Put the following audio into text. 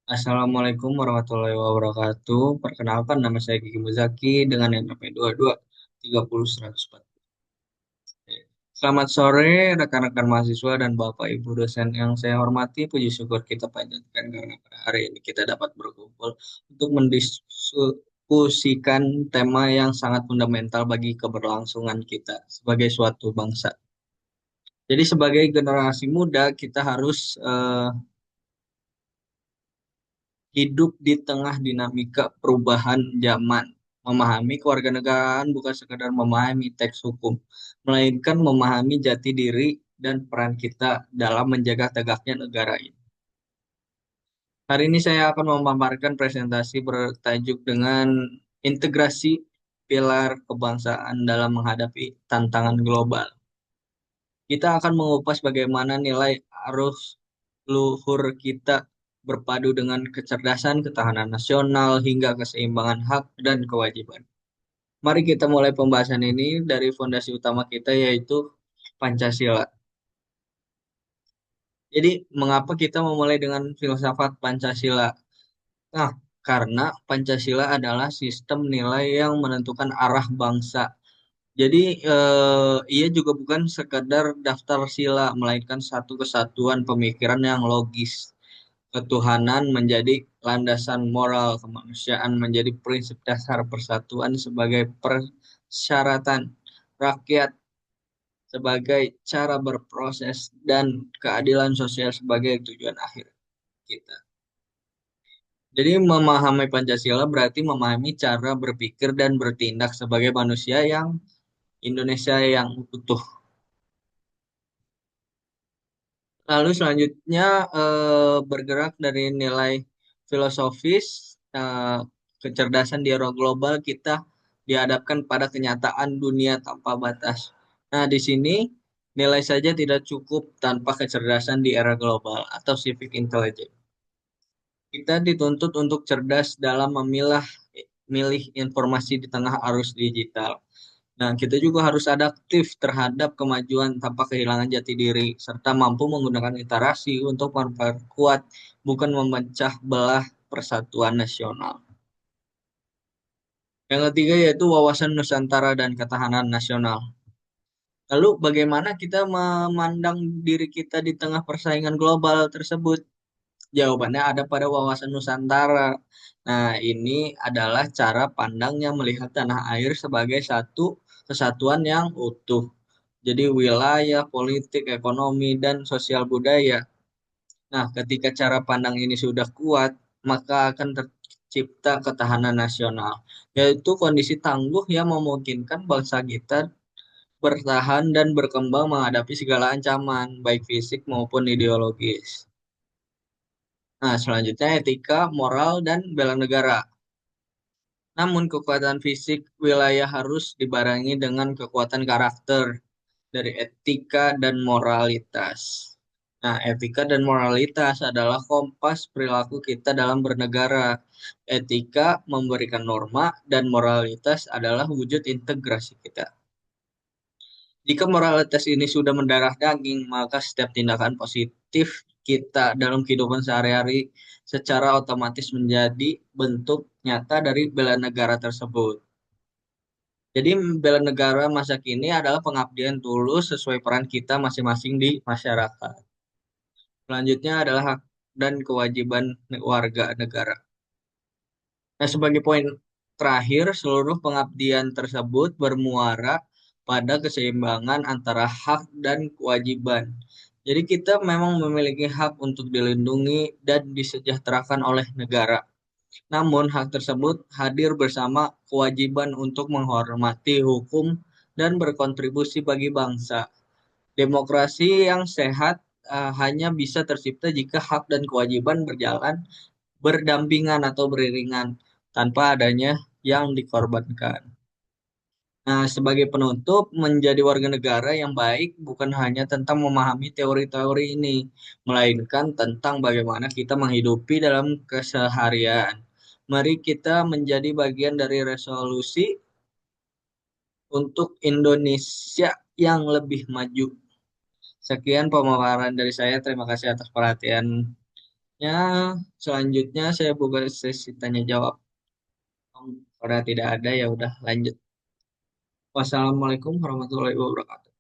Assalamualaikum warahmatullahi wabarakatuh. Perkenalkan nama saya Kiki Muzaki dengan NPM 22 30 140. Selamat sore rekan-rekan mahasiswa dan Bapak Ibu dosen yang saya hormati. Puji syukur kita panjatkan karena pada hari ini kita dapat berkumpul untuk mendiskusikan tema yang sangat fundamental bagi keberlangsungan kita sebagai suatu bangsa. Jadi sebagai generasi muda kita harus hidup di tengah dinamika perubahan zaman. Memahami kewarganegaraan bukan sekedar memahami teks hukum, melainkan memahami jati diri dan peran kita dalam menjaga tegaknya negara ini. Hari ini saya akan memaparkan presentasi bertajuk dengan integrasi pilar kebangsaan dalam menghadapi tantangan global. Kita akan mengupas bagaimana nilai arus luhur kita berpadu dengan kecerdasan, ketahanan nasional, hingga keseimbangan hak dan kewajiban. Mari kita mulai pembahasan ini dari fondasi utama kita yaitu Pancasila. Jadi, mengapa kita memulai dengan filsafat Pancasila? Nah, karena Pancasila adalah sistem nilai yang menentukan arah bangsa. Jadi ia juga bukan sekadar daftar sila, melainkan satu kesatuan pemikiran yang logis. Ketuhanan menjadi landasan moral, kemanusiaan menjadi prinsip dasar persatuan sebagai persyaratan rakyat sebagai cara berproses dan keadilan sosial sebagai tujuan akhir kita. Jadi memahami Pancasila berarti memahami cara berpikir dan bertindak sebagai manusia yang Indonesia yang utuh. Lalu selanjutnya bergerak dari nilai filosofis, kecerdasan di era global kita dihadapkan pada kenyataan dunia tanpa batas. Nah, di sini nilai saja tidak cukup tanpa kecerdasan di era global atau civic intelligence. Kita dituntut untuk cerdas dalam milih informasi di tengah arus digital. Nah, kita juga harus adaptif terhadap kemajuan tanpa kehilangan jati diri, serta mampu menggunakan literasi untuk memperkuat, bukan memecah belah persatuan nasional. Yang ketiga yaitu wawasan Nusantara dan ketahanan nasional. Lalu bagaimana kita memandang diri kita di tengah persaingan global tersebut? Jawabannya ada pada wawasan Nusantara. Nah, ini adalah cara pandangnya melihat tanah air sebagai satu kesatuan yang utuh. Jadi wilayah, politik, ekonomi, dan sosial budaya. Nah, ketika cara pandang ini sudah kuat, maka akan tercipta ketahanan nasional, yaitu kondisi tangguh yang memungkinkan bangsa kita bertahan dan berkembang menghadapi segala ancaman, baik fisik maupun ideologis. Nah, selanjutnya etika, moral, dan bela negara. Namun kekuatan fisik wilayah harus dibarengi dengan kekuatan karakter dari etika dan moralitas. Nah, etika dan moralitas adalah kompas perilaku kita dalam bernegara. Etika memberikan norma dan moralitas adalah wujud integrasi kita. Jika moralitas ini sudah mendarah daging, maka setiap tindakan positif kita dalam kehidupan sehari-hari secara otomatis menjadi bentuk nyata dari bela negara tersebut. Jadi bela negara masa kini adalah pengabdian tulus sesuai peran kita masing-masing di masyarakat. Selanjutnya adalah hak dan kewajiban warga negara. Nah, sebagai poin terakhir, seluruh pengabdian tersebut bermuara pada keseimbangan antara hak dan kewajiban. Jadi kita memang memiliki hak untuk dilindungi dan disejahterakan oleh negara. Namun hak tersebut hadir bersama kewajiban untuk menghormati hukum dan berkontribusi bagi bangsa. Demokrasi yang sehat hanya bisa tercipta jika hak dan kewajiban berjalan berdampingan atau beriringan tanpa adanya yang dikorbankan. Nah, sebagai penutup, menjadi warga negara yang baik bukan hanya tentang memahami teori-teori ini, melainkan tentang bagaimana kita menghidupi dalam keseharian. Mari kita menjadi bagian dari resolusi untuk Indonesia yang lebih maju. Sekian pemaparan dari saya. Terima kasih atas perhatian. Ya, selanjutnya saya buka sesi tanya jawab. Kalau tidak ada ya udah lanjut. Wassalamualaikum warahmatullahi wabarakatuh.